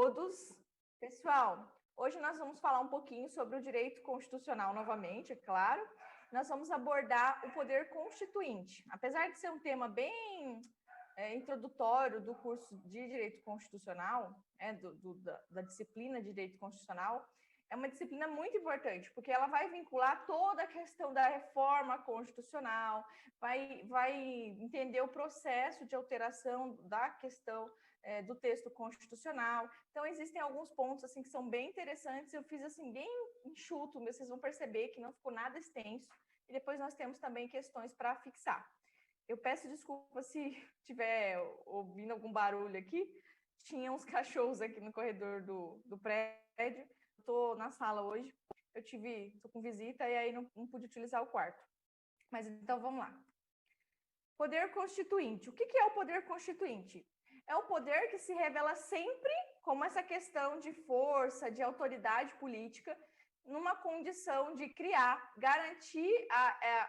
todos. Pessoal, hoje nós vamos falar um pouquinho sobre o direito constitucional novamente, é claro. Nós vamos abordar o poder constituinte. Apesar de ser um tema bem introdutório do curso de Direito Constitucional, da disciplina de Direito Constitucional, é uma disciplina muito importante, porque ela vai vincular toda a questão da reforma constitucional, vai entender o processo de alteração da questão do texto constitucional. Então, existem alguns pontos assim que são bem interessantes. Eu fiz assim bem enxuto, mas vocês vão perceber que não ficou nada extenso. E depois nós temos também questões para fixar. Eu peço desculpa se estiver ouvindo algum barulho aqui. Tinha uns cachorros aqui no corredor do prédio. Estou na sala hoje. Estou com visita e aí não pude utilizar o quarto. Mas então vamos lá. Poder constituinte. O que é o poder constituinte? É o poder que se revela sempre como essa questão de força, de autoridade política, numa condição de criar, garantir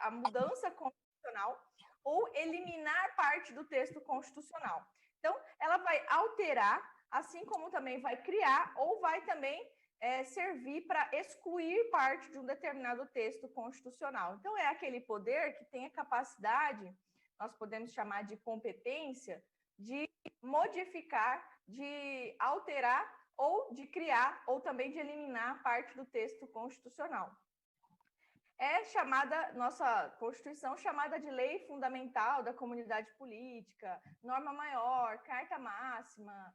a mudança constitucional ou eliminar parte do texto constitucional. Então, ela vai alterar, assim como também vai criar ou vai também servir para excluir parte de um determinado texto constitucional. Então, é aquele poder que tem a capacidade, nós podemos chamar de competência, de modificar, de alterar ou de criar ou também de eliminar parte do texto constitucional. É chamada, nossa Constituição, chamada de lei fundamental da comunidade política, norma maior, carta máxima,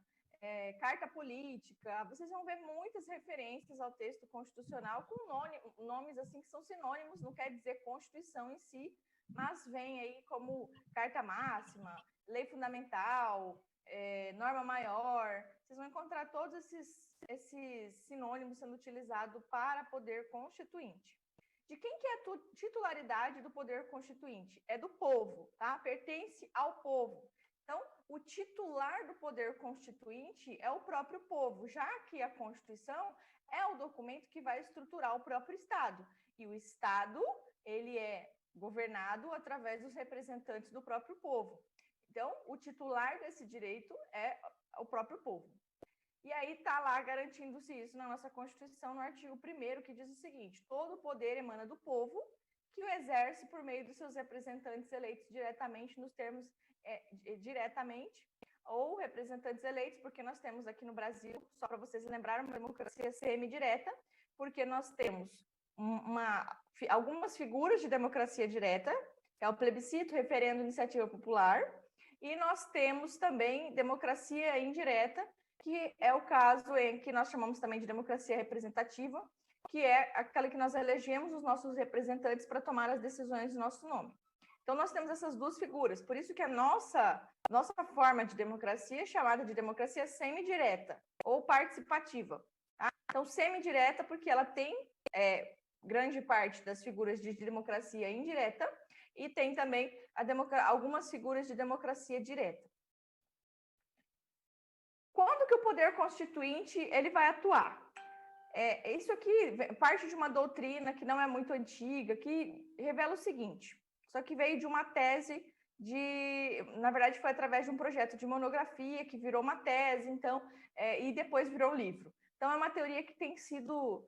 carta política. Vocês vão ver muitas referências ao texto constitucional com nomes assim que são sinônimos, não quer dizer Constituição em si, mas vem aí como carta máxima, lei fundamental, norma maior. Vocês vão encontrar todos esses sinônimos sendo utilizados para poder constituinte. De quem que é a titularidade do poder constituinte? É do povo, tá? Pertence ao povo. Então, o titular do poder constituinte é o próprio povo, já que a Constituição é o documento que vai estruturar o próprio Estado. E o Estado, ele é governado através dos representantes do próprio povo. Então, o titular desse direito é o próprio povo. E aí está lá garantindo-se isso na nossa Constituição, no artigo 1º, que diz o seguinte: todo poder emana do povo, que o exerce por meio dos seus representantes eleitos diretamente, nos termos diretamente, ou representantes eleitos, porque nós temos aqui no Brasil, só para vocês lembrarem, uma democracia semi-direta, porque nós temos algumas figuras de democracia direta, que é o plebiscito, referendo, iniciativa popular, e nós temos também democracia indireta, que é o caso em que nós chamamos também de democracia representativa, que é aquela que nós elegemos os nossos representantes para tomar as decisões em nosso nome. Então, nós temos essas duas figuras, por isso que a nossa forma de democracia é chamada de democracia semidireta ou participativa. Tá? Então, semidireta porque ela tem grande parte das figuras de democracia indireta e tem também algumas figuras de democracia direta. Quando que o poder constituinte ele vai atuar? Isso aqui parte de uma doutrina que não é muito antiga, que revela o seguinte: isso aqui veio de uma tese na verdade foi através de um projeto de monografia que virou uma tese, então, e depois virou um livro. Então é uma teoria que tem sido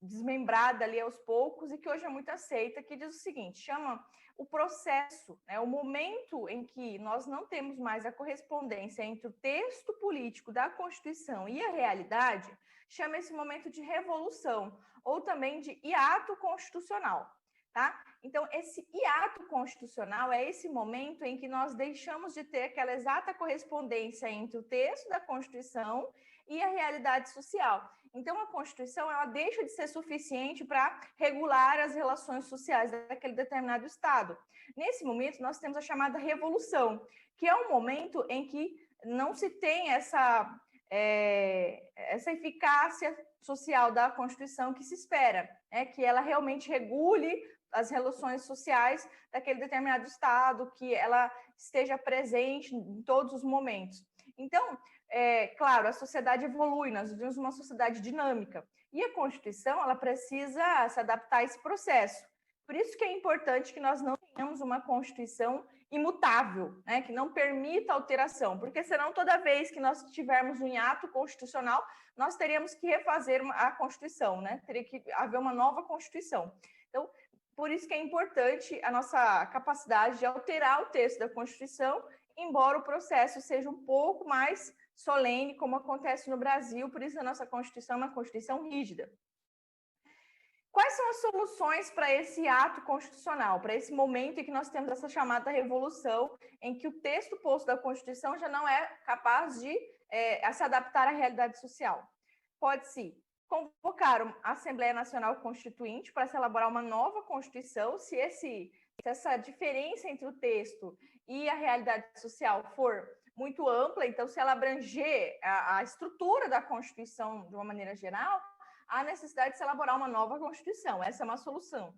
desmembrada ali aos poucos e que hoje é muito aceita, que diz o seguinte: chama o processo, o momento em que nós não temos mais a correspondência entre o texto político da Constituição e a realidade, chama esse momento de revolução, ou também de hiato constitucional, tá? Então, esse hiato constitucional é esse momento em que nós deixamos de ter aquela exata correspondência entre o texto da Constituição e a realidade social. Então, a Constituição ela deixa de ser suficiente para regular as relações sociais daquele determinado Estado. Nesse momento, nós temos a chamada revolução, que é um momento em que não se tem essa eficácia social da Constituição que se espera, que ela realmente regule as relações sociais daquele determinado Estado, que ela esteja presente em todos os momentos. Então, claro, a sociedade evolui, nós vivemos uma sociedade dinâmica, e a Constituição ela precisa se adaptar a esse processo. Por isso que é importante que nós não tenhamos uma Constituição imutável, né, que não permita alteração, porque senão toda vez que nós tivermos um hiato constitucional, nós teríamos que refazer a Constituição, né? Teria que haver uma nova Constituição. Então, por isso que é importante a nossa capacidade de alterar o texto da Constituição, embora o processo seja um pouco mais solene, como acontece no Brasil, por isso a nossa Constituição é uma Constituição rígida. Quais são as soluções para esse ato constitucional, para esse momento em que nós temos essa chamada revolução, em que o texto posto da Constituição já não é capaz de se adaptar à realidade social? Pode-se convocar a Assembleia Nacional Constituinte para se elaborar uma nova Constituição, se essa diferença entre o texto e a realidade social for muito ampla, então se ela abranger a estrutura da Constituição de uma maneira geral, há necessidade de se elaborar uma nova Constituição. Essa é uma solução.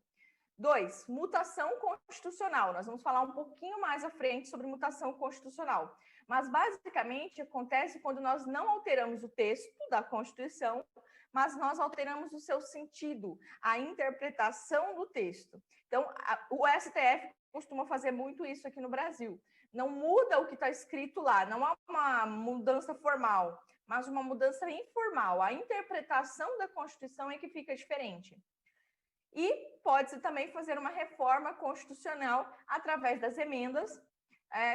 2, mutação constitucional. Nós vamos falar um pouquinho mais à frente sobre mutação constitucional. Mas, basicamente, acontece quando nós não alteramos o texto da Constituição, mas nós alteramos o seu sentido, a interpretação do texto. Então, o STF costuma fazer muito isso aqui no Brasil. Não muda o que está escrito lá, não há uma mudança formal, mas uma mudança informal. A interpretação da Constituição é que fica diferente. E pode-se também fazer uma reforma constitucional através das emendas,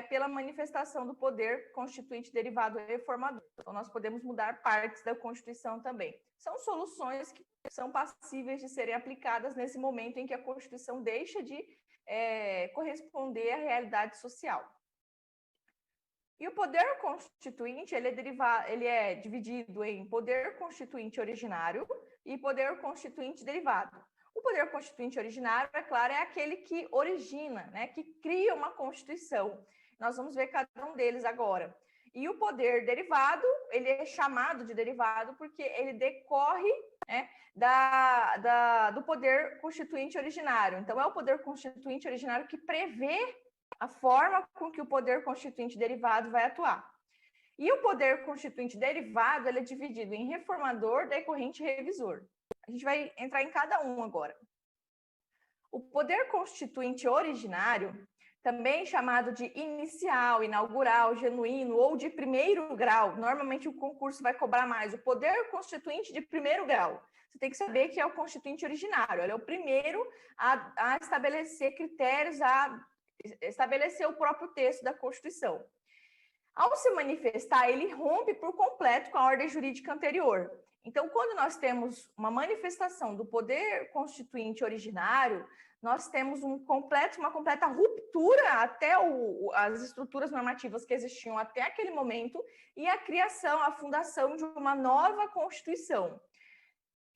pela manifestação do poder constituinte derivado reformador. Então, nós podemos mudar partes da Constituição também. São soluções que são passíveis de serem aplicadas nesse momento em que a Constituição deixa de corresponder à realidade social. E o poder constituinte, ele é dividido em poder constituinte originário e poder constituinte derivado. O poder constituinte originário, é claro, é aquele que origina, né, que cria uma Constituição. Nós vamos ver cada um deles agora. E o poder derivado, ele é chamado de derivado porque ele decorre, né, do poder constituinte originário. Então, é o poder constituinte originário que prevê a forma com que o poder constituinte derivado vai atuar. E o poder constituinte derivado, ele é dividido em reformador, decorrente e revisor. A gente vai entrar em cada um agora. O poder constituinte originário, também chamado de inicial, inaugural, genuíno ou de primeiro grau, normalmente o concurso vai cobrar mais, o poder constituinte de primeiro grau. Você tem que saber que é o constituinte originário, ele é o primeiro a estabelecer critérios, a estabelecer o próprio texto da Constituição. Ao se manifestar, ele rompe por completo com a ordem jurídica anterior. Então, quando nós temos uma manifestação do poder constituinte originário, nós temos uma completa ruptura até as estruturas normativas que existiam até aquele momento e a criação, a fundação de uma nova Constituição.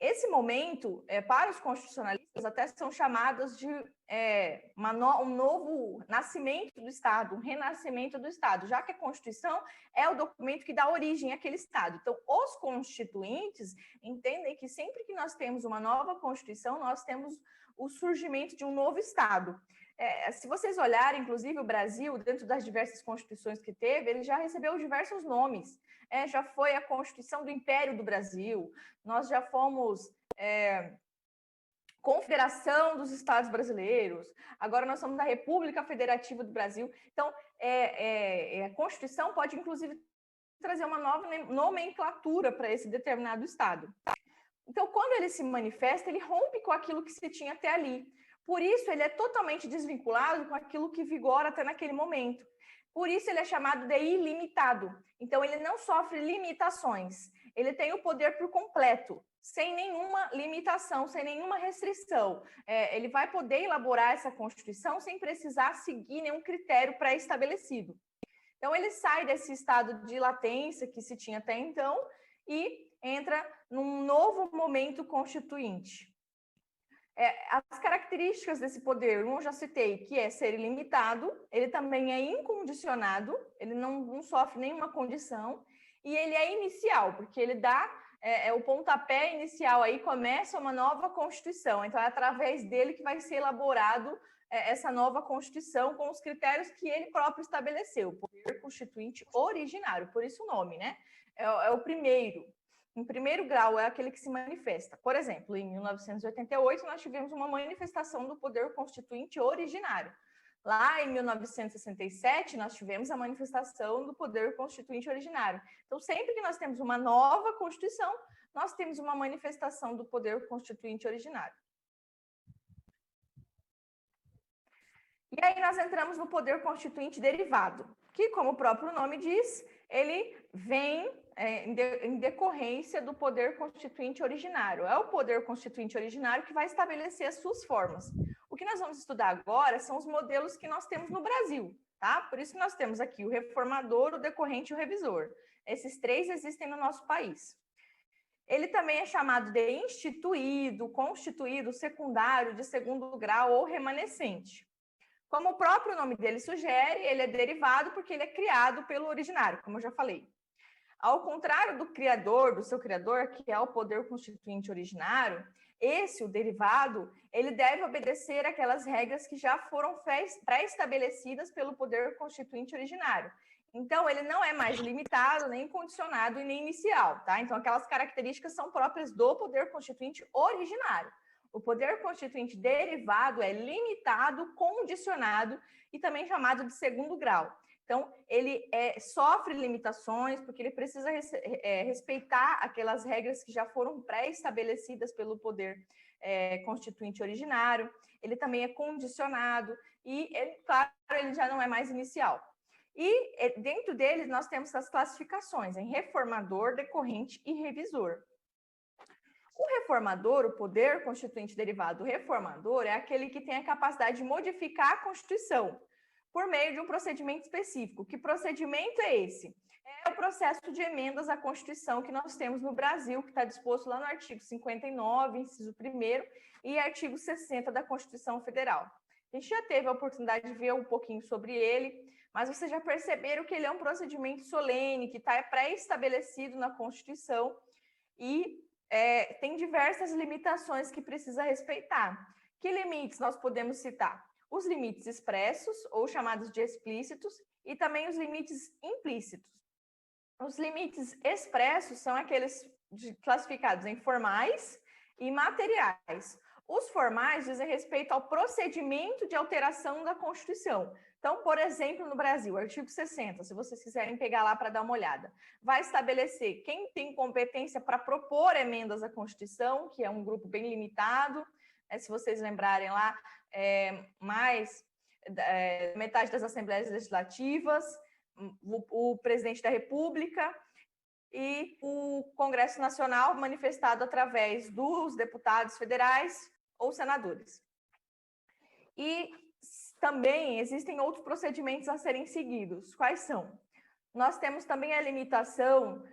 Esse momento, para os constitucionalistas, até são chamados de um novo nascimento do Estado, um renascimento do Estado, já que a Constituição é o documento que dá origem àquele Estado. Então, os constituintes entendem que sempre que nós temos uma nova Constituição, nós temos o surgimento de um novo Estado. Se vocês olharem, inclusive, o Brasil, dentro das diversas constituições que teve, ele já recebeu diversos nomes. Já foi a Constituição do Império do Brasil, nós já fomos Confederação dos Estados Brasileiros, agora nós somos da República Federativa do Brasil. Então, a Constituição pode, inclusive, trazer uma nova nomenclatura para esse determinado Estado. Então, quando ele se manifesta, ele rompe com aquilo que se tinha até ali. Por isso, ele é totalmente desvinculado com aquilo que vigora até naquele momento. Por isso, ele é chamado de ilimitado. Então, ele não sofre limitações. Ele tem o poder por completo, sem nenhuma limitação, sem nenhuma restrição. Ele vai poder elaborar essa Constituição sem precisar seguir nenhum critério pré-estabelecido. Então, ele sai desse estado de latência que se tinha até então e entra num novo momento constituinte. As características desse poder, eu já citei, que é ser ilimitado, ele também é incondicionado, ele não sofre nenhuma condição, e ele é inicial, porque ele dá o pontapé inicial, aí começa uma nova Constituição, então é através dele que vai ser elaborado essa nova Constituição com os critérios que ele próprio estabeleceu, poder constituinte originário, por isso o nome, né? É o primeiro. Em primeiro grau, é aquele que se manifesta. Por exemplo, em 1988, nós tivemos uma manifestação do poder constituinte originário. Lá em 1967, nós tivemos a manifestação do poder constituinte originário. Então, sempre que nós temos uma nova Constituição, nós temos uma manifestação do poder constituinte originário. E aí nós entramos no poder constituinte derivado, que, como o próprio nome diz, ele vem em decorrência do poder constituinte originário. É o poder constituinte originário que vai estabelecer as suas formas. O que nós vamos estudar agora são os modelos que nós temos no Brasil, tá? Por isso que nós temos aqui o reformador, o decorrente e o revisor. Esses três existem no nosso país. Ele também é chamado de instituído, constituído, secundário, de segundo grau ou remanescente. Como o próprio nome dele sugere, ele é derivado porque ele é criado pelo originário, como eu já falei. Ao contrário do criador, do seu criador, que é o poder constituinte originário, esse, o derivado, ele deve obedecer aquelas regras que já foram pré-estabelecidas pelo poder constituinte originário. Então, ele não é mais limitado, nem condicionado e nem inicial, tá? Então, aquelas características são próprias do poder constituinte originário. O poder constituinte derivado é limitado, condicionado e também chamado de segundo grau. Então, ele sofre limitações porque ele precisa respeitar aquelas regras que já foram pré-estabelecidas pelo poder constituinte originário. Ele também é condicionado e, claro, ele já não é mais inicial. E dentro deles nós temos as classificações em reformador, decorrente e revisor. O reformador, o poder constituinte derivado do reformador, é aquele que tem a capacidade de modificar a Constituição por meio de um procedimento específico. Que procedimento é esse? É o processo de emendas à Constituição que nós temos no Brasil, que está disposto lá no artigo 59, inciso 1º, e artigo 60 da Constituição Federal. A gente já teve a oportunidade de ver um pouquinho sobre ele, mas vocês já perceberam que ele é um procedimento solene, que está pré-estabelecido na Constituição e tem diversas limitações que precisa respeitar. Que limites nós podemos citar? Os limites expressos, ou chamados de explícitos, e também os limites implícitos. Os limites expressos são aqueles classificados em formais e materiais. Os formais dizem respeito ao procedimento de alteração da Constituição. Então, por exemplo, no Brasil, o artigo 60, se vocês quiserem pegar lá para dar uma olhada, vai estabelecer quem tem competência para propor emendas à Constituição, que é um grupo bem limitado, se vocês lembrarem lá, metade das assembleias legislativas, o presidente da República e o Congresso Nacional, manifestado através dos deputados federais ou senadores. E também existem outros procedimentos a serem seguidos. Quais são? Nós temos também a limitação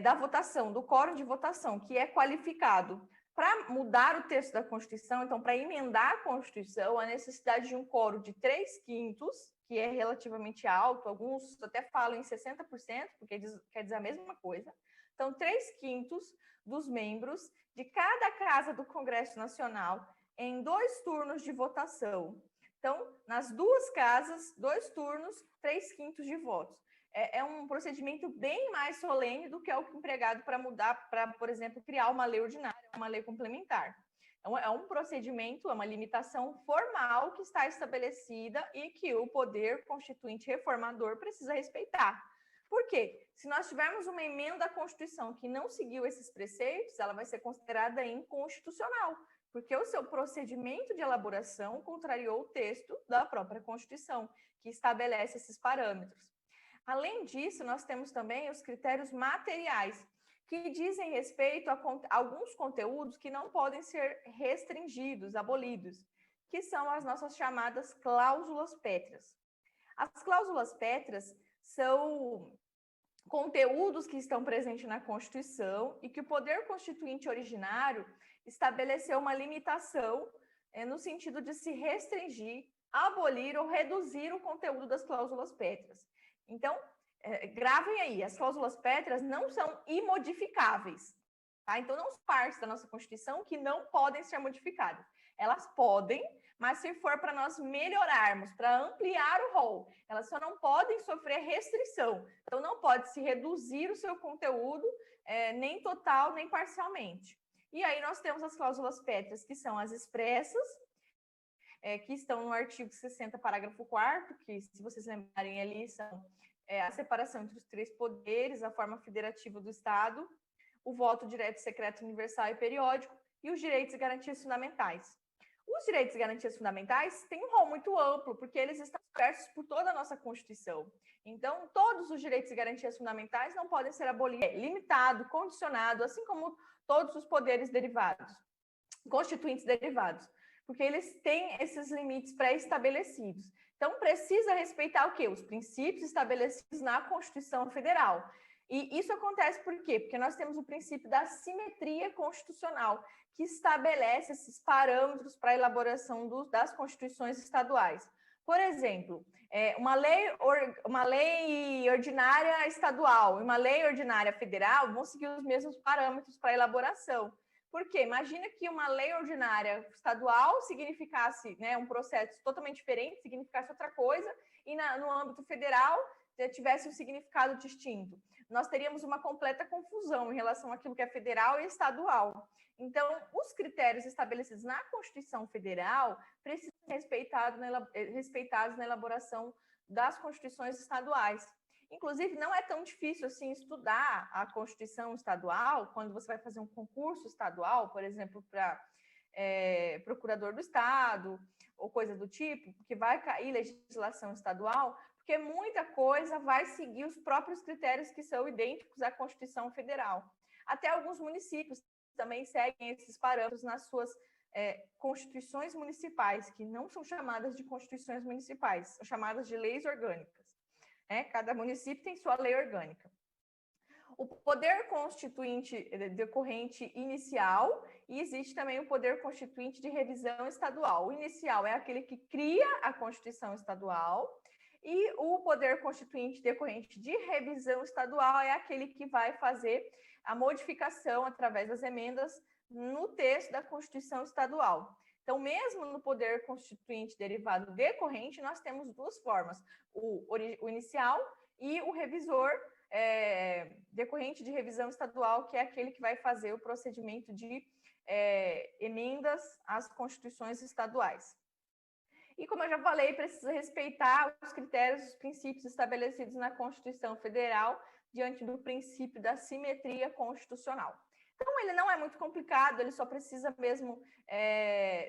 da votação, do quórum de votação, que é qualificado. Para mudar o texto da Constituição, então, para emendar a Constituição, a necessidade de um quórum de 3/5, que é relativamente alto, alguns até falam em 60%, porque quer dizer a mesma coisa. Então, 3/5 dos membros de cada casa do Congresso Nacional em 2 turnos de votação. Então, nas 2 casas, 2 turnos, 3/5 de votos. É um procedimento bem mais solene do que é o empregado para mudar, para, por exemplo, criar uma lei ordinária, uma lei complementar. Então, é um procedimento, é uma limitação formal que está estabelecida e que o poder constituinte reformador precisa respeitar. Por quê? Se nós tivermos uma emenda à Constituição que não seguiu esses preceitos, ela vai ser considerada inconstitucional, porque o seu procedimento de elaboração contrariou o texto da própria Constituição, que estabelece esses parâmetros. Além disso, nós temos também os critérios materiais, que dizem respeito a alguns conteúdos que não podem ser restringidos, abolidos, que são as nossas chamadas cláusulas pétreas. As cláusulas pétreas são conteúdos que estão presentes na Constituição e que o poder constituinte originário estabeleceu uma limitação no sentido de se restringir, abolir ou reduzir o conteúdo das cláusulas pétreas. Então, gravem aí, as cláusulas pétreas não são imodificáveis, tá? Então, não são partes da nossa Constituição que não podem ser modificadas. Elas podem, mas se for para nós melhorarmos, para ampliar o rol, elas só não podem sofrer restrição. Então, não pode se reduzir o seu conteúdo, nem total, nem parcialmente. E aí nós temos as cláusulas pétreas, que são as expressas, que estão no artigo 60, parágrafo 4º, que, se vocês lembrarem ali, são a separação entre os 3 poderes, a forma federativa do Estado, o voto direto, secreto, universal e periódico, e os direitos e garantias fundamentais. Os direitos e garantias fundamentais têm um rol muito amplo, porque eles estão dispersos por toda a nossa Constituição. Então, todos os direitos e garantias fundamentais não podem ser abolidos, limitado, condicionado, assim como todos os poderes derivados, constituintes derivados, porque eles têm esses limites pré-estabelecidos. Então, precisa respeitar o quê? Os princípios estabelecidos na Constituição Federal. E isso acontece por quê? Porque nós temos o princípio da simetria constitucional, que estabelece esses parâmetros para a elaboração das constituições estaduais. Por exemplo, uma lei ordinária estadual e uma lei ordinária federal vão seguir os mesmos parâmetros para a elaboração. Por quê? Imagina que uma lei ordinária estadual significasse, né, um processo totalmente diferente, significasse outra coisa, e no âmbito federal tivesse um significado distinto. Nós teríamos uma completa confusão em relação àquilo que é federal e estadual. Então, os critérios estabelecidos na Constituição Federal precisam ser respeitados na elaboração das constituições estaduais. Inclusive, não é tão difícil assim estudar a Constituição estadual quando você vai fazer um concurso estadual, por exemplo, para procurador do Estado ou coisa do tipo, porque vai cair legislação estadual, porque muita coisa vai seguir os próprios critérios que são idênticos à Constituição Federal. Até alguns municípios também seguem esses parâmetros nas suas constituições municipais, que não são chamadas de constituições municipais, são chamadas de leis orgânicas. Cada município tem sua lei orgânica. O poder constituinte decorrente inicial, e existe também o poder constituinte de revisão estadual. O inicial é aquele que cria a Constituição estadual, e o poder constituinte decorrente de revisão estadual é aquele que vai fazer a modificação através das emendas no texto da Constituição estadual. Então, mesmo no poder constituinte derivado decorrente, nós temos 2 formas, o inicial e o revisor decorrente de revisão estadual, que é aquele que vai fazer o procedimento de emendas às constituições estaduais. E, como eu já falei, precisa respeitar os critérios, os princípios estabelecidos na Constituição Federal diante do princípio da simetria constitucional. Então, ele não é muito complicado, ele só precisa mesmo,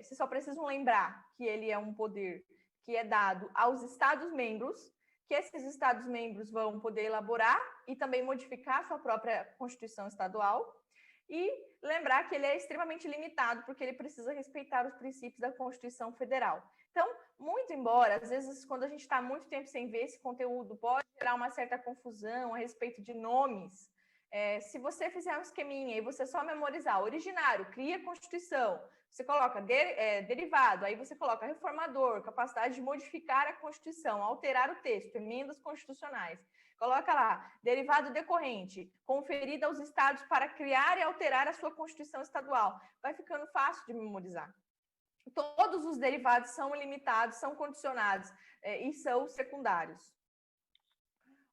vocês só precisam lembrar que ele é um poder que é dado aos Estados-membros, que esses Estados-membros vão poder elaborar e também modificar sua própria Constituição estadual, e lembrar que ele é extremamente limitado, porque ele precisa respeitar os princípios da Constituição Federal. Então, muito embora, às vezes, quando a gente está muito tempo sem ver esse conteúdo, pode gerar uma certa confusão a respeito de nomes. Se você fizer um esqueminha e você só memorizar originário, cria Constituição, você coloca derivado, aí você coloca reformador, capacidade de modificar a Constituição, alterar o texto, emendas constitucionais. Coloca lá, derivado decorrente, conferido aos estados para criar e alterar a sua Constituição estadual. Vai ficando fácil de memorizar. Todos os derivados são ilimitados, são condicionados e são secundários.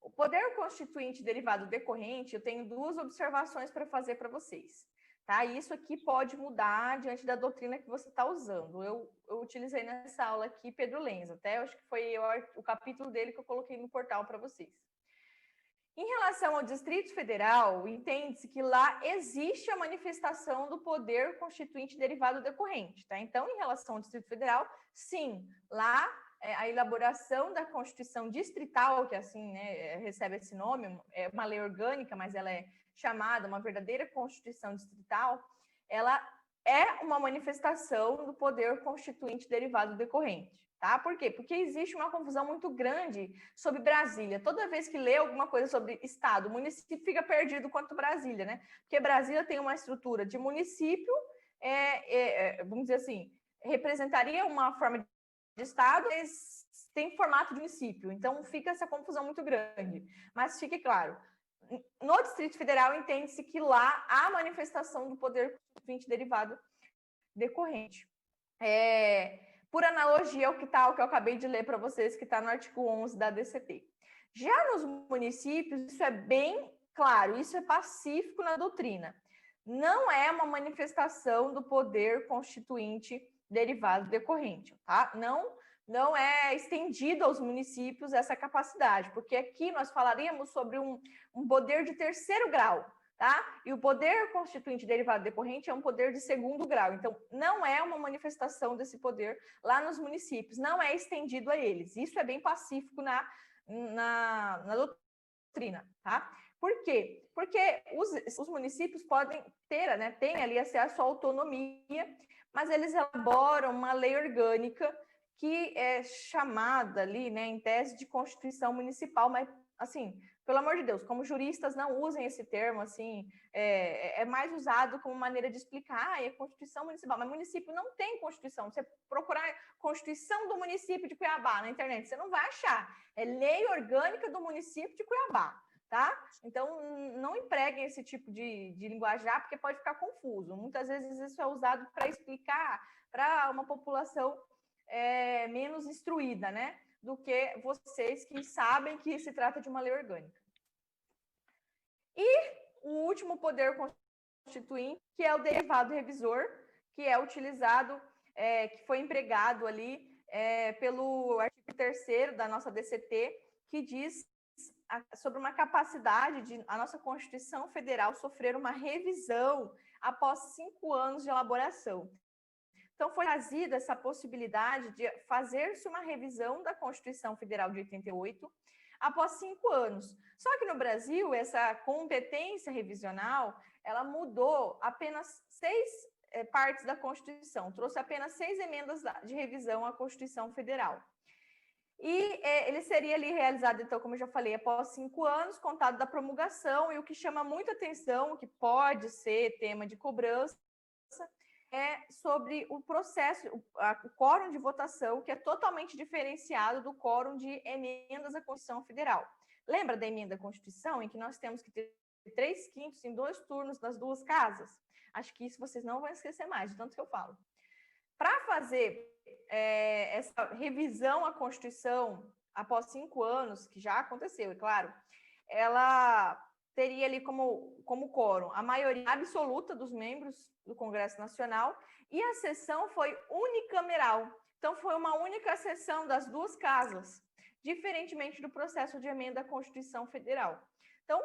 O poder constituinte derivado decorrente, eu tenho 2 observações para fazer para vocês. Tá? Isso aqui pode mudar diante da doutrina que você está usando. Eu utilizei nessa aula aqui Pedro Lenz, até acho que foi o capítulo dele que eu coloquei no portal para vocês. Em relação ao Distrito Federal, entende-se que lá existe a manifestação do poder constituinte derivado decorrente. Tá? Então, em relação ao Distrito Federal, sim, lá a elaboração da Constituição Distrital, que assim, né, recebe esse nome, é uma lei orgânica, mas ela é chamada uma verdadeira Constituição Distrital, ela é uma manifestação do poder constituinte derivado decorrente. Tá? Por quê? Porque existe uma confusão muito grande sobre Brasília. Toda vez que lê alguma coisa sobre estado, município fica perdido quanto Brasília, né? Porque Brasília tem uma estrutura de município, vamos dizer assim, representaria uma forma de estado, mas tem formato de município. Então fica essa confusão muito grande. Mas fique claro, no Distrito Federal entende-se que lá há manifestação do poder constituinte derivado decorrente. Por analogia ao que eu acabei de ler para vocês, que está no artigo 11 da DCT. Já nos municípios, isso é bem claro, isso é pacífico na doutrina. não é uma manifestação do poder constituinte derivado decorrente, tá? Não é estendido aos municípios essa capacidade, porque aqui nós falaríamos sobre um poder de terceiro grau, tá? E o poder constituinte derivado decorrente é um poder de segundo grau. Então, não é uma manifestação desse poder lá nos municípios, não é estendido a eles. Isso é bem pacífico na doutrina, tá? Por quê? Porque os municípios podem ter, né, tem ali acesso à autonomia, mas eles elaboram uma lei orgânica que é chamada ali, né, em tese de Constituição Municipal, mas, assim, pelo amor de Deus, como juristas não usem esse termo, assim, é mais usado como maneira de explicar, é Constituição Municipal, mas município não tem Constituição. Você procurar Constituição do município de Cuiabá na internet, você não vai achar. É lei orgânica do município de Cuiabá, tá? Então, não empreguem esse tipo de linguajar, porque pode ficar confuso. Muitas vezes isso é usado para explicar para uma população menos instruída, né? Do que vocês que sabem que se trata de uma lei orgânica. E o último poder constituinte, que é o derivado revisor, que é utilizado, que foi empregado ali pelo artigo 3º da nossa DCT, que diz sobre uma capacidade de a nossa Constituição Federal sofrer uma revisão após 5 anos de elaboração. Então, foi trazida essa possibilidade de fazer-se uma revisão da Constituição Federal de 88 após 5 anos. Só que no Brasil, essa competência revisional, ela mudou apenas 6 partes da Constituição, trouxe apenas 6 emendas de revisão à Constituição Federal. E ele seria ali realizado, então, como eu já falei, após 5 anos, contado da promulgação, e o que chama muita atenção, que pode ser tema de cobrança, é sobre o processo, o quórum de votação, que é totalmente diferenciado do quórum de emendas à Constituição Federal. Lembra da emenda à Constituição, em que nós temos que ter 3/5 em 2 turnos nas 2 casas? Acho que isso vocês não vão esquecer mais, de tanto que eu falo. Para fazer essa revisão à Constituição após 5 anos, que já aconteceu, é claro, ela teria ali como quórum a maioria absoluta dos membros do Congresso Nacional, e a sessão foi unicameral. Então, foi uma única sessão das 2 casas, diferentemente do processo de emenda à Constituição Federal. Então,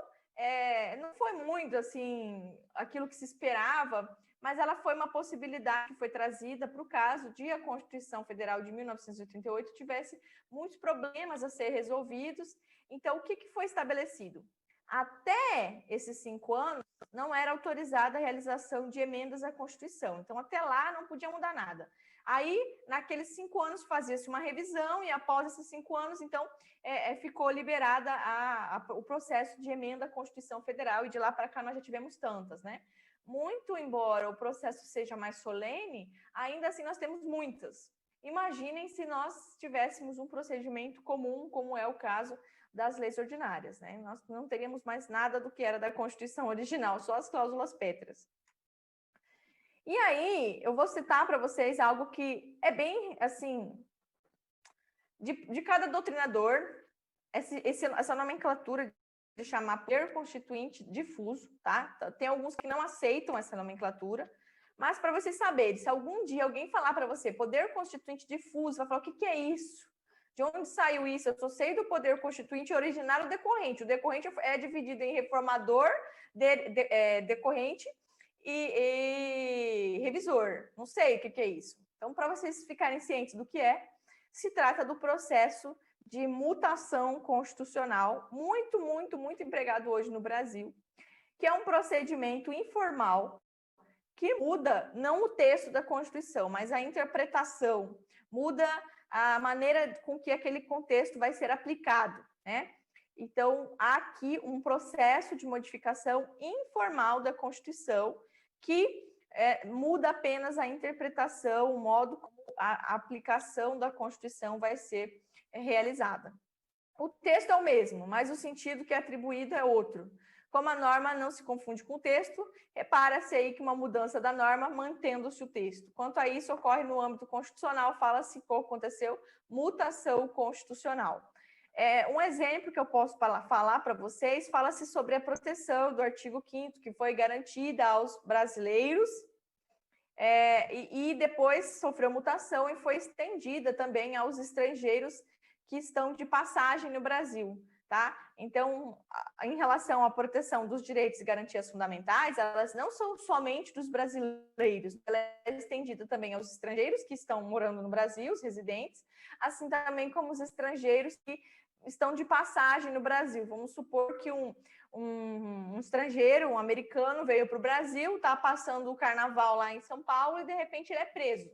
não foi muito, assim, aquilo que se esperava, mas ela foi uma possibilidade que foi trazida para o caso de a Constituição Federal de 1988 tivesse muitos problemas a ser resolvidos. Então, o que foi estabelecido? Até esses 5 anos, não era autorizada a realização de emendas à Constituição. Então, até lá, não podia mudar nada. Aí, naqueles 5 anos, fazia-se uma revisão e, após esses 5 anos, então, ficou liberada o processo de emenda à Constituição Federal, e de lá para cá nós já tivemos tantas, né? Muito embora o processo seja mais solene, ainda assim nós temos muitas. Imaginem se nós tivéssemos um procedimento comum, como é o caso das leis ordinárias, né? Nós não teríamos mais nada do que era da Constituição original, só as cláusulas pétreas. E aí, eu vou citar para vocês algo que é bem, assim, de cada doutrinador, essa nomenclatura de chamar poder constituinte difuso, tá? Tem alguns que não aceitam essa nomenclatura, mas para vocês saberem, se algum dia alguém falar para você poder constituinte difuso, vai falar, o que é isso? De onde saiu isso? Eu só sei do poder constituinte originário decorrente. O decorrente é dividido em reformador, decorrente e revisor. Não sei o que é isso. Então, para vocês ficarem cientes do que é, se trata do processo de mutação constitucional, muito, muito, muito empregado hoje no Brasil, que é um procedimento informal que muda não o texto da Constituição, mas a interpretação, muda a maneira com que aquele contexto vai ser aplicado, né? Então, há aqui um processo de modificação informal da Constituição que muda apenas a interpretação, o modo como a aplicação da Constituição vai ser realizada. O texto é o mesmo, mas o sentido que é atribuído é outro. Como a norma não se confunde com o texto, repara-se aí que uma mudança da norma mantendo-se o texto. Quanto a isso, ocorre no âmbito constitucional, fala-se que aconteceu mutação constitucional. Um exemplo que eu posso falar para vocês, fala-se sobre a proteção do artigo 5º, que foi garantida aos brasileiros, e depois sofreu mutação e foi estendida também aos estrangeiros que estão de passagem no Brasil, tá? Então, em relação à proteção dos direitos e garantias fundamentais, elas não são somente dos brasileiros, ela é estendida também aos estrangeiros que estão morando no Brasil, os residentes, assim também como os estrangeiros que estão de passagem no Brasil. Vamos supor que um estrangeiro, um americano, veio para o Brasil, está passando o carnaval lá em São Paulo e, de repente, ele é preso.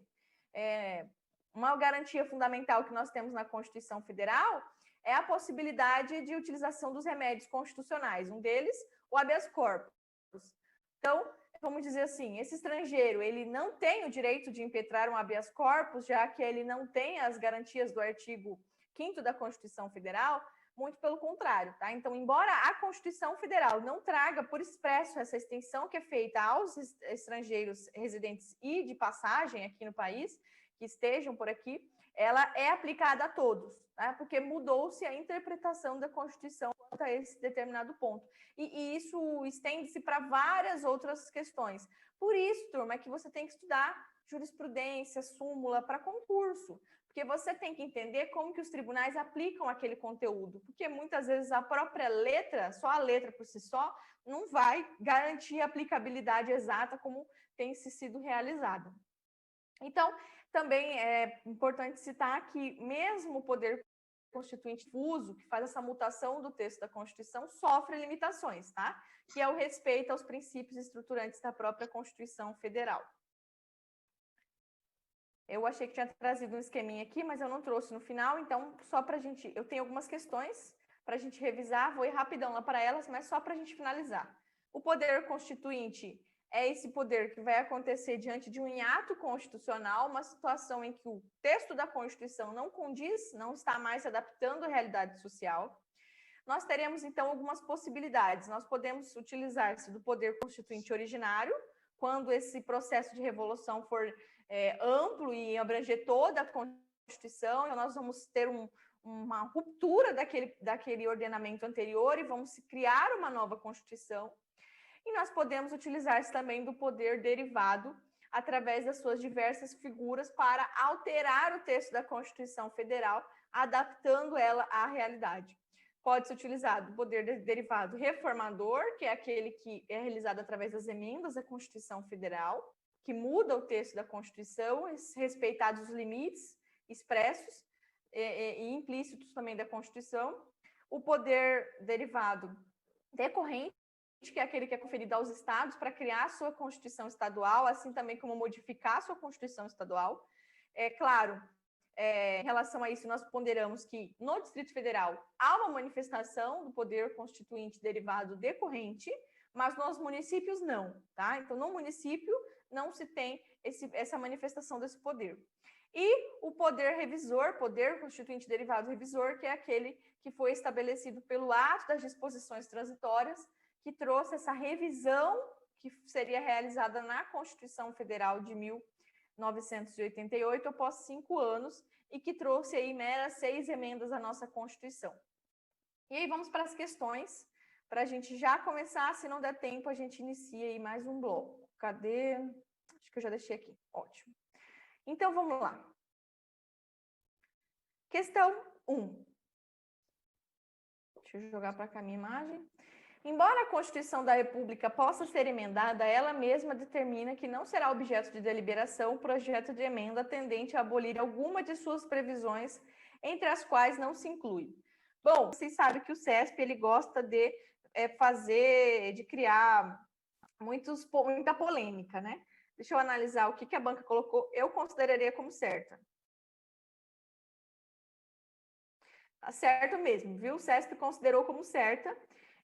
Uma garantia fundamental que nós temos na Constituição Federal é a possibilidade de utilização dos remédios constitucionais. Um deles, o habeas corpus. Então, vamos dizer assim, esse estrangeiro, ele não tem o direito de impetrar um habeas corpus, já que ele não tem as garantias do artigo 5º da Constituição Federal, muito pelo contrário, tá? Então, embora a Constituição Federal não traga por expresso essa extensão que é feita aos estrangeiros residentes e de passagem aqui no país, que estejam por aqui, ela é aplicada a todos, tá? Porque mudou-se a interpretação da Constituição quanto a esse determinado ponto. E isso estende-se para várias outras questões. Por isso, turma, é que você tem que estudar jurisprudência, súmula para concurso, porque você tem que entender como que os tribunais aplicam aquele conteúdo, porque muitas vezes a própria letra, só a letra por si só, não vai garantir a aplicabilidade exata como tem sido realizada. Então, também é importante citar que mesmo o poder constituinte difuso, que faz essa mutação do texto da Constituição, sofre limitações, tá? Que é o respeito aos princípios estruturantes da própria Constituição Federal. Eu achei que tinha trazido um esqueminha aqui, mas eu não trouxe no final, então só para a gente... Eu tenho algumas questões para a gente revisar, vou ir rapidão lá para elas, mas só para a gente finalizar. O poder constituinte é esse poder que vai acontecer diante de um hiato constitucional, uma situação em que o texto da Constituição não condiz, não está mais se adaptando à realidade social. Nós teremos, então, algumas possibilidades. Nós podemos utilizar-se do poder constituinte originário, quando esse processo de revolução for amplo e abranger toda a Constituição, então nós vamos ter uma ruptura daquele ordenamento anterior e vamos criar uma nova Constituição. E nós podemos utilizar-se também do poder derivado através das suas diversas figuras para alterar o texto da Constituição Federal, adaptando ela à realidade. Pode ser utilizado o poder derivado reformador, que é aquele que é realizado através das emendas à Constituição Federal, que muda o texto da Constituição, respeitados os limites expressos e implícitos também da Constituição. O poder derivado decorrente, que é aquele que é conferido aos estados para criar a sua Constituição Estadual, assim também como modificar a sua Constituição Estadual. Claro, em relação a isso, nós ponderamos que no Distrito Federal há uma manifestação do poder constituinte derivado decorrente, mas nos municípios não, tá? Então, no município não se tem essa manifestação desse poder. E o poder revisor, poder constituinte derivado revisor, que é aquele que foi estabelecido pelo ato das disposições transitórias, que trouxe essa revisão que seria realizada na Constituição Federal de 1988, após 5 anos, e que trouxe aí meras 6 emendas à nossa Constituição. E aí vamos para as questões, para a gente já começar, se não der tempo, a gente inicia aí mais um bloco. Cadê? Acho que eu já deixei aqui. Ótimo. Então, vamos lá. Questão 1. Deixa eu jogar para cá a minha imagem. Embora a Constituição da República possa ser emendada, ela mesma determina que não será objeto de deliberação o projeto de emenda tendente a abolir alguma de suas previsões, entre as quais não se inclui. Bom, vocês sabem que o CESP ele gosta de criar muita polêmica, né? Deixa eu analisar o que a banca colocou, eu consideraria como certa. Tá certo mesmo, viu? O CESP considerou como certa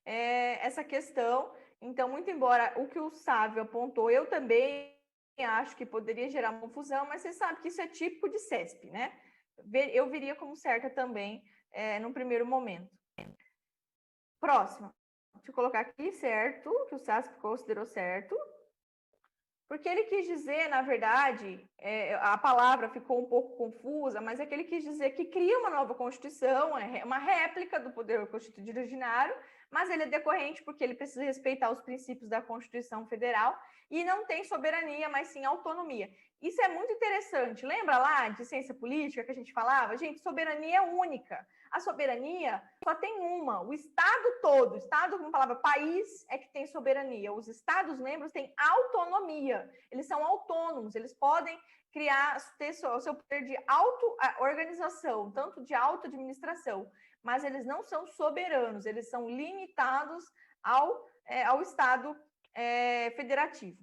essa questão. Então, muito embora o que o Sávio apontou, eu também acho que poderia gerar uma confusão, mas você sabe que isso é típico de CESP, né? Eu viria como certa também, num primeiro momento. Próximo. Deixa eu colocar aqui, certo, que o CESP considerou certo. Porque ele quis dizer, na verdade, a palavra ficou um pouco confusa, mas é que ele quis dizer que cria uma nova Constituição, uma réplica do poder constituinte originário, mas ele é decorrente porque ele precisa respeitar os princípios da Constituição Federal e não tem soberania, mas sim autonomia. Isso é muito interessante. Lembra lá de ciência política que a gente falava? Gente, soberania é única. A soberania só tem uma, o Estado todo. O Estado, como palavra país, é que tem soberania. Os Estados-membros têm autonomia. Eles são autônomos, eles podem criar, ter o seu poder de auto-organização, tanto de auto-administração, mas eles não são soberanos, eles são limitados ao Estado federativo.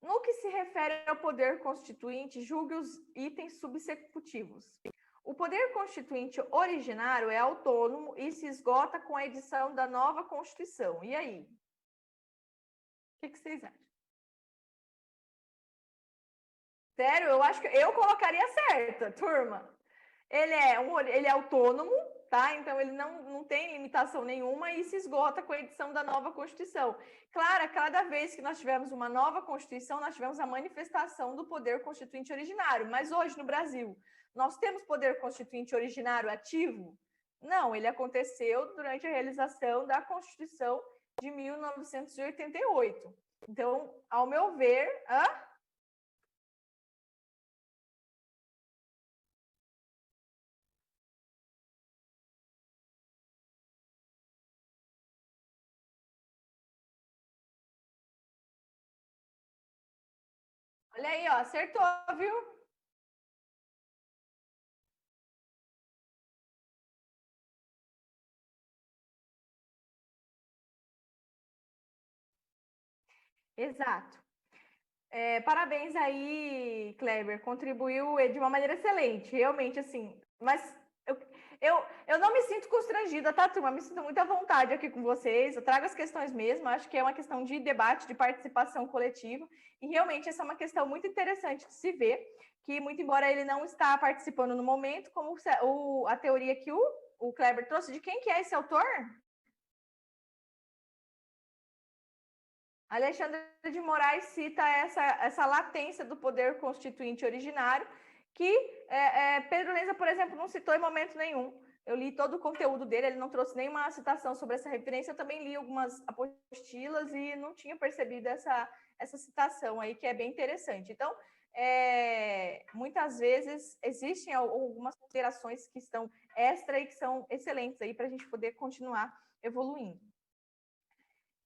No que se refere ao poder constituinte, julgue os itens subsecutivos. O poder constituinte originário é autônomo e se esgota com a edição da nova Constituição. E aí? O que vocês acham? Sério, eu acho que eu colocaria certa, turma. Ele é autônomo, tá? Então ele não tem limitação nenhuma e se esgota com a edição da nova Constituição. Claro, cada vez que nós tivermos uma nova Constituição, nós tivemos a manifestação do poder constituinte originário. Mas hoje, no Brasil, nós temos poder constituinte originário ativo? Não, ele aconteceu durante a realização da Constituição de 1988. Então, ao meu ver... Olha aí, ó, acertou, viu? Exato. Parabéns aí, Kleber, contribuiu de uma maneira excelente, realmente, assim, mas eu não me sinto constrangida, tá, turma? Me sinto muito à vontade aqui com vocês, eu trago as questões mesmo, acho que é uma questão de debate, de participação coletiva, e realmente essa é uma questão muito interessante de se ver, que muito embora ele não está participando no momento, como a teoria que o Kleber trouxe, de quem que é esse autor? Alexandre de Moraes cita essa latência do poder constituinte originário, que Pedro Lenza, por exemplo, não citou em momento nenhum. Eu li todo o conteúdo dele, ele não trouxe nenhuma citação sobre essa referência, eu também li algumas apostilas e não tinha percebido essa citação aí, que é bem interessante. Então, muitas vezes existem algumas considerações que estão extra e que são excelentes aí para a gente poder continuar evoluindo.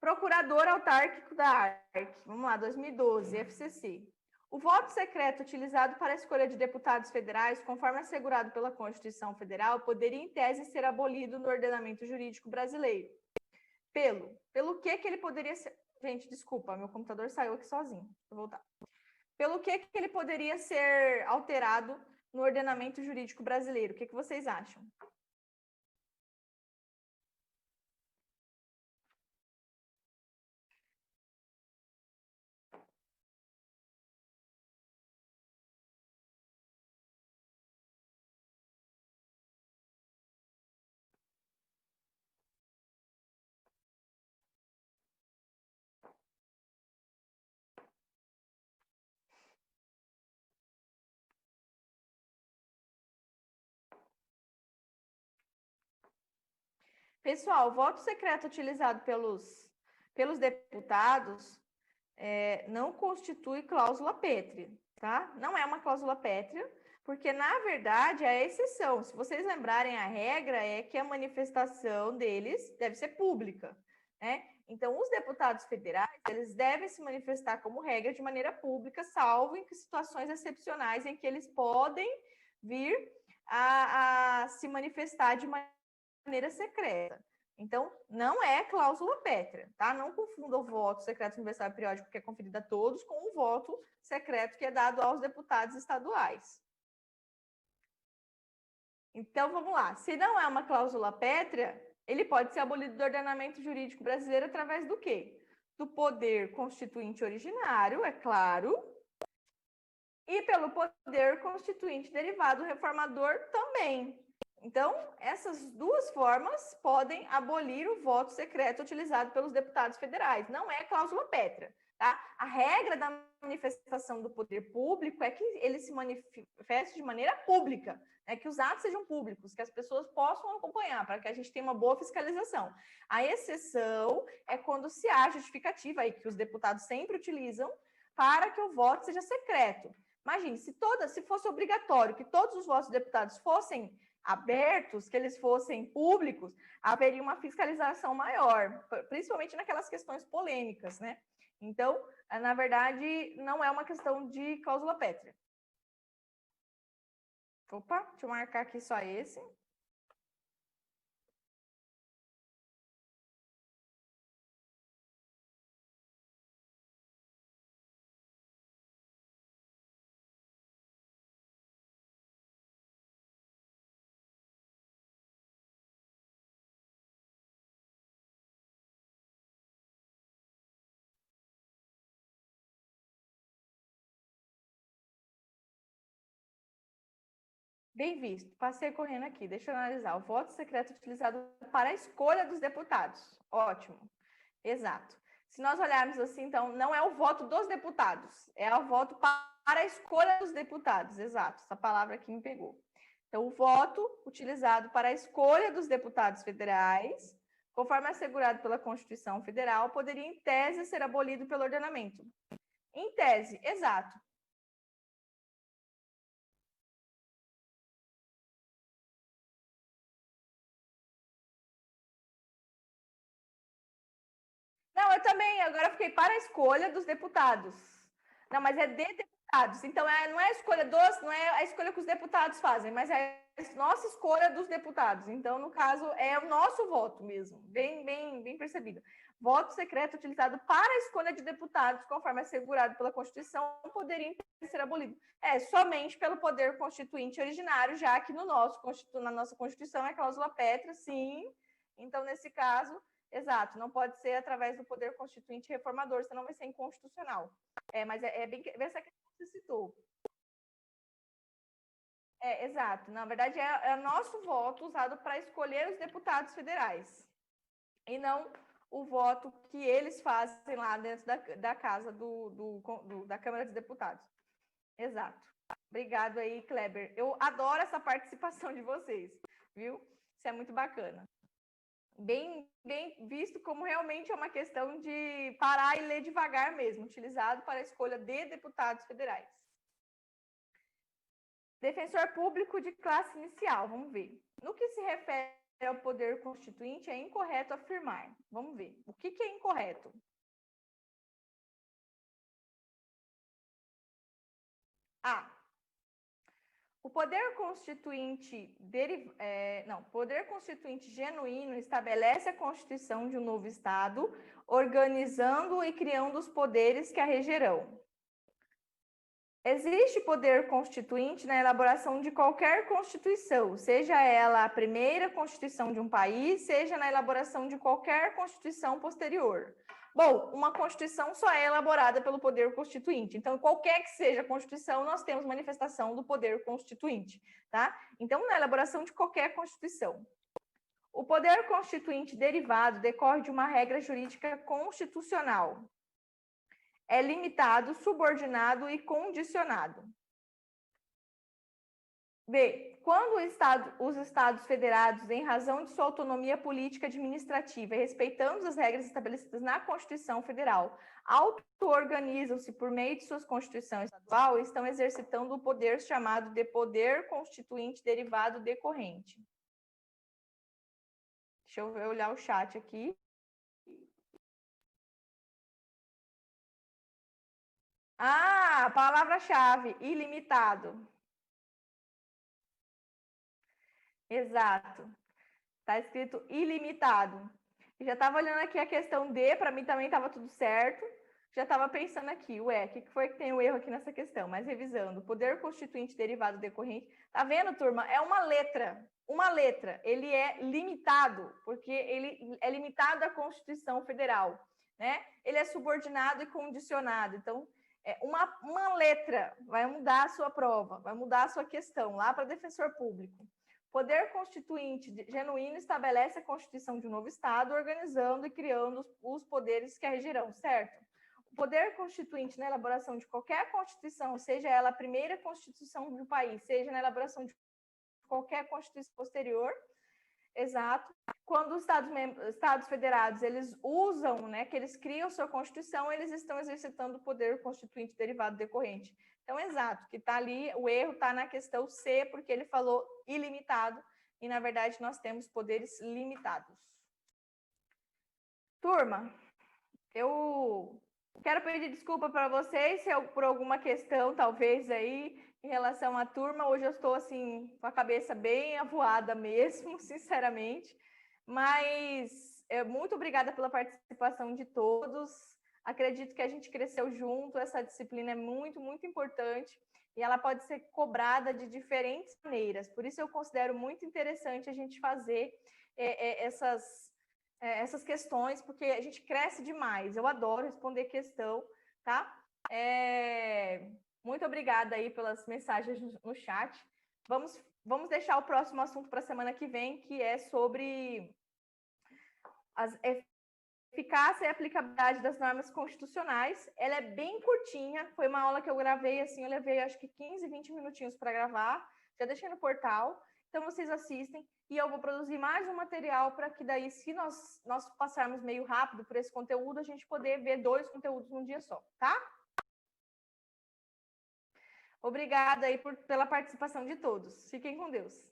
Procurador autárquico da ARC, vamos lá, 2012, FCC. O voto secreto utilizado para a escolha de deputados federais, conforme assegurado pela Constituição Federal, poderia, em tese, ser abolido no ordenamento jurídico brasileiro. Pelo que ele poderia ser... Gente, desculpa, meu computador saiu aqui sozinho. Vou voltar. Pelo que ele poderia ser alterado no ordenamento jurídico brasileiro? O que vocês acham? Pessoal, o voto secreto utilizado pelos deputados não constitui cláusula pétrea, tá? Não é uma cláusula pétrea, porque, na verdade, é a exceção. Se vocês lembrarem, a regra é que a manifestação deles deve ser pública, né? Então, os deputados federais, eles devem se manifestar como regra de maneira pública, salvo em situações excepcionais em que eles podem vir a se manifestar de maneira secreta. Então, não é cláusula pétrea, tá? Não confunda o voto secreto universal e periódico que é conferido a todos com o voto secreto que é dado aos deputados estaduais. Então, vamos lá. Se não é uma cláusula pétrea, ele pode ser abolido do ordenamento jurídico brasileiro através do quê? Do poder constituinte originário, é claro, e pelo poder constituinte derivado reformador também. Então, essas duas formas podem abolir o voto secreto utilizado pelos deputados federais. Não é cláusula pétrea, tá? A regra da manifestação do poder público é que ele se manifeste de maneira pública, né? Que os atos sejam públicos, que as pessoas possam acompanhar, para que a gente tenha uma boa fiscalização. A exceção é quando se há justificativa aí, que os deputados sempre utilizam para que o voto seja secreto. Imagine, se fosse obrigatório que todos os votos dos deputados fossem abertos, que eles fossem públicos, haveria uma fiscalização maior, principalmente naquelas questões polêmicas, né? Então, na verdade, não é uma questão de cláusula pétrea. Opa, deixa eu marcar aqui só esse. Bem visto. Passei correndo aqui. Deixa eu analisar. O voto secreto utilizado para a escolha dos deputados. Ótimo. Exato. Se nós olharmos assim, então, não é o voto dos deputados, é o voto para a escolha dos deputados. Exato. Essa palavra aqui me pegou. Então, o voto utilizado para a escolha dos deputados federais, conforme assegurado pela Constituição Federal, poderia, em tese, ser abolido pelo ordenamento. Em tese, exato. Não, eu também. Agora fiquei para a escolha dos deputados. Não, mas é de deputados. Então, não é a escolha dos, não é a escolha que os deputados fazem, mas é a nossa escolha dos deputados. Então, no caso, é o nosso voto mesmo. Bem percebido. Voto secreto utilizado para a escolha de deputados, conforme assegurado pela Constituição, poderia ser abolido. Somente pelo poder constituinte originário, já que na nossa Constituição é cláusula pétrea, sim. Então, nesse caso, exato, não pode ser através do poder constituinte reformador, senão vai ser inconstitucional. Mas é bem essa questão que você citou. Exato. Na verdade, é o nosso voto usado para escolher os deputados federais. E não o voto que eles fazem lá dentro da casa da Câmara dos Deputados. Exato. Obrigado aí, Kleber. Eu adoro essa participação de vocês, viu? Isso é muito bacana. Bem visto como realmente é uma questão de parar e ler devagar mesmo, utilizado para a escolha de deputados federais. Defensor público de classe inicial, vamos ver. No que se refere ao poder constituinte, é incorreto afirmar. Vamos ver. O que é incorreto? A. O poder constituinte poder constituinte genuíno estabelece a constituição de um novo Estado, organizando e criando os poderes que a regerão. Existe poder constituinte na elaboração de qualquer constituição, seja ela a primeira constituição de um país, seja na elaboração de qualquer constituição posterior. Bom, uma constituição só é elaborada pelo poder constituinte. Então, qualquer que seja a constituição, nós temos manifestação do poder constituinte, tá? Então, na elaboração de qualquer constituição. O poder constituinte derivado decorre de uma regra jurídica constitucional. É limitado, subordinado e condicionado. B. Quando os Estados federados, em razão de sua autonomia política administrativa e respeitando as regras estabelecidas na Constituição Federal, auto-organizam-se por meio de suas constituições estadual, estão exercitando o poder chamado de poder constituinte derivado decorrente. Deixa eu olhar o chat aqui. Ah, palavra-chave, ilimitado. Exato. Está escrito ilimitado. Já estava olhando aqui a questão D, para mim também estava tudo certo. Já estava pensando aqui, o que foi que tem o erro aqui nessa questão? Mas revisando, poder constituinte derivado decorrente. Tá vendo, turma? É uma letra. Uma letra. Ele é limitado, porque ele é limitado à Constituição Federal, né? Ele é subordinado e condicionado. Então, uma letra vai mudar a sua prova, vai mudar a sua questão lá para defensor público. Poder constituinte genuíno estabelece a constituição de um novo Estado, organizando e criando os poderes que a regirão, certo? O poder constituinte na elaboração de qualquer Constituição, seja ela a primeira Constituição do país, seja na elaboração de qualquer Constituição posterior, exato. Quando os Estados federados, eles usam, né, que eles criam sua Constituição, eles estão exercitando o poder constituinte derivado decorrente. Então, exato, que está ali, o erro está na questão C, porque ele falou ilimitado, e na verdade nós temos poderes limitados. Turma, eu quero pedir desculpa para vocês se eu, por alguma questão, talvez aí, em relação à turma. Hoje eu estou assim, com a cabeça bem avoada mesmo, sinceramente. Mas muito obrigada pela participação de todos. Acredito que a gente cresceu junto, essa disciplina é muito, muito importante e ela pode ser cobrada de diferentes maneiras. Por isso eu considero muito interessante a gente fazer essas questões, porque a gente cresce demais. Eu adoro responder questão, tá? Muito obrigada aí pelas mensagens no chat. Vamos deixar o próximo assunto para a semana que vem, que é sobre a eficácia e aplicabilidade das normas constitucionais. Ela é bem curtinha, foi uma aula que eu gravei, assim, eu levei acho que 15, 20 minutinhos para gravar, já deixei no portal, então vocês assistem, e eu vou produzir mais um material para que daí, se nós passarmos meio rápido por esse conteúdo, a gente poder ver 2 conteúdos num dia só, tá? Obrigada aí pela participação de todos. Fiquem com Deus.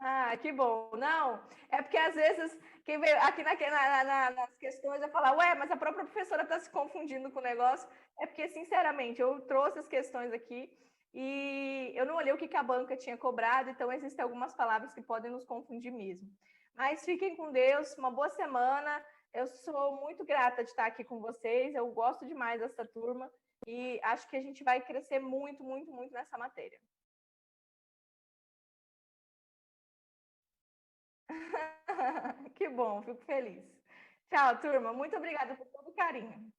Ah, que bom. Não, é porque às vezes quem veio aqui nas questões vai falar, ué, mas a própria professora está se confundindo com o negócio. É porque, sinceramente, eu trouxe as questões aqui e eu não olhei o que a banca tinha cobrado, então existem algumas palavras que podem nos confundir mesmo. Mas fiquem com Deus, uma boa semana. Eu sou muito grata de estar aqui com vocês, eu gosto demais dessa turma e acho que a gente vai crescer muito, muito, muito nessa matéria. Que bom, fico feliz. Tchau, turma. Muito obrigada por todo o carinho.